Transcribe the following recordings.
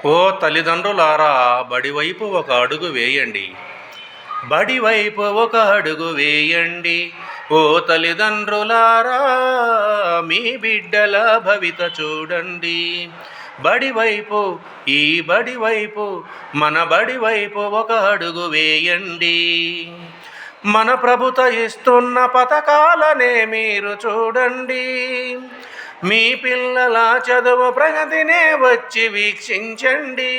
ఓ తల్లిదండ్రులారా, బడివైపు ఒక అడుగు వేయండి. బడివైపు ఒక అడుగు వేయండి. ఓ తల్లిదండ్రులారా, మీ బిడ్డల భవిత చూడండి. బడివైపు, ఈ బడివైపు, మన బడివైపు ఒక అడుగు వేయండి. మన ప్రభుత్వ ఇస్తున్న పథకాలనే మీరు చూడండి. మీ పిల్లల చదువు ప్రగతినే వచ్చి వీక్షించండి.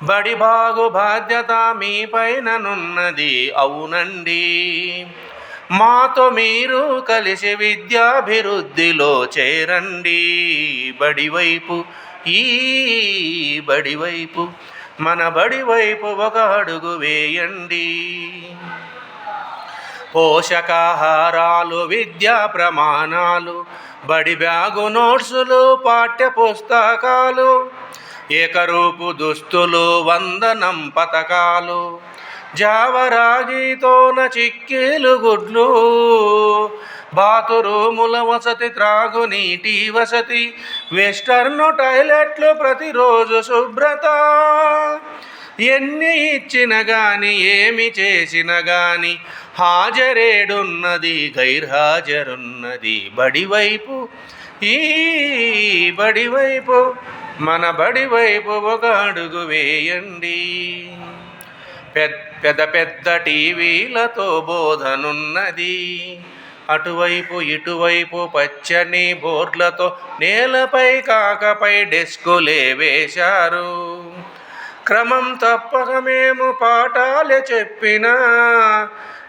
బడి బాగు బాధ్యత మీ పైననున్నది, అవునండి. మాతో మీరు కలిసి విద్యాభివృద్ధిలో చేరండి. బడివైపు, ఈ బడివైపు, మన బడివైపు ఒక అడుగు వేయండి. పోషకాహారాలు, విద్యా ప్రమాణాలు, బడి బ్యాగు, నోట్సులు, పాఠ్య పుస్తకాలు, ఏకరూపు దుస్తులు, వందనం పథకాలు, జావరాగితోన చిక్కీలు గుడ్లు, బాతురూముల వసతి, త్రాగునీటి వసతి, వెస్టర్న్ టాయిలెట్లు, ప్రతిరోజు శుభ్రత. ఎన్ని ఇచ్చిన గాని, ఏమి చేసిన గాని, హాజరేడున్నది, గైర్హాజరున్నది. బడివైపు, ఈ బడివైపు, మన బడివైపు ఒక అడుగు వేయండి. పెద్ద పెద్ద టీవీలతో బోధనున్నది. అటువైపు ఇటువైపు పచ్చని బోర్డులతో నేలపై కాకపై డెస్కులే వేశారు. క్రమం తప్పక మేము పాఠాలే చెప్పినా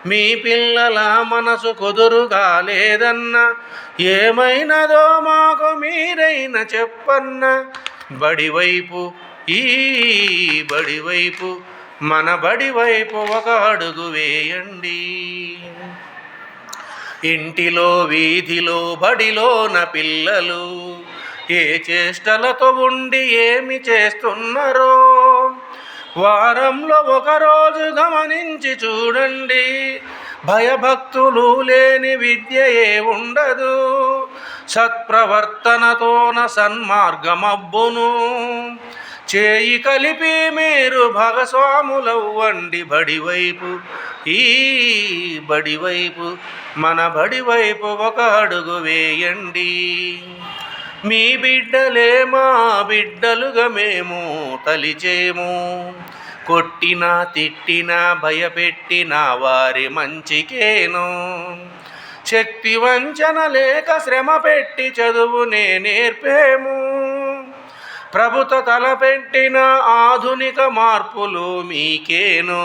మీ పిల్లల మనసు కుదురుగా లేదన్నా, ఏమైనదో మాకు మీరైనా చెప్పన్న. బడివైపు, ఈ బడివైపు, మన బడివైపు ఒక అడుగు వేయండి. ఇంటిలో, వీధిలో, బడిలోన పిల్లలు ఏ చేష్టలతో ఉండి ఏమి చేస్తున్నారో వారంలో ఒకరోజు గమనించి చూడండి. భయభక్తులు లేని విద్య ఏ ఉండదు. సత్ప్రవర్తనతోన సన్మార్గమబ్బును. చేయి కలిపి మీరు భాగస్వాములవ్వండి. బడివైపు, ఈ బడివైపు, మన బడివైపు ఒక అడుగు వేయండి. మీ బిడ్డలే మా బిడ్డలుగా మేము తలిచేము. కొట్టినా తిట్టినా భయపెట్టిన వారి మంచికేను. శక్తి వంచన లేక శ్రమ పెట్టి చదువునే నేర్పేము. ప్రభుత్వ తలపెట్టిన ఆధునిక మార్పులు మీకేను.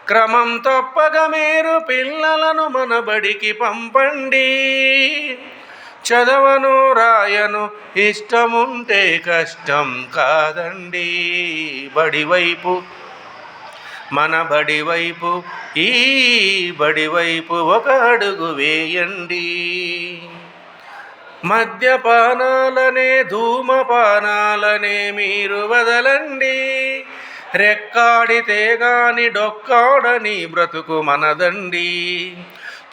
క్రమం తప్పక మీరు పిల్లలను మన బడికి పంపండి. చదవను రాయను ఇష్టముంటే కష్టం కాదండి. బడివైపు, మన బడివైపు, ఈ బడివైపు ఒక అడుగు వేయండి. మద్యపానాలనే, ధూమపానాలనే మీరు వదలండి. రెక్కాడితే గాని డొక్కాడని బ్రతుకు మనదండి.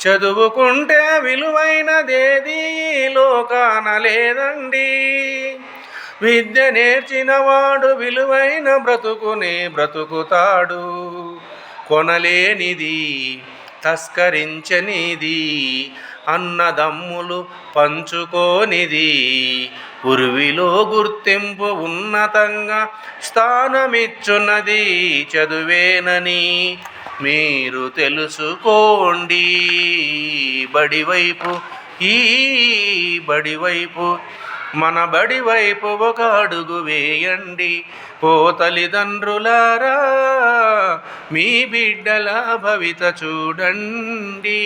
చదువుకుంటే విలువైనదేది లోకాన లేదండి. విద్య నేర్చినవాడు విలువైన బ్రతుకునే బ్రతుకుతాడు. కొనలేనిది, తస్కరించనిది, అన్నదమ్ములు పంచుకోనిది, ఉర్విలో గుర్తింపు ఉన్నతంగా స్థానమిచ్చున్నది చదువేనని మీరు తెలుసుకోండి. బడివైపు, ఈ బడివైపు, మన బడివైపు ఒక అడుగు వేయండి. ఓ తల్లిదండ్రులారా, మీ బిడ్డల భవిత చూడండి.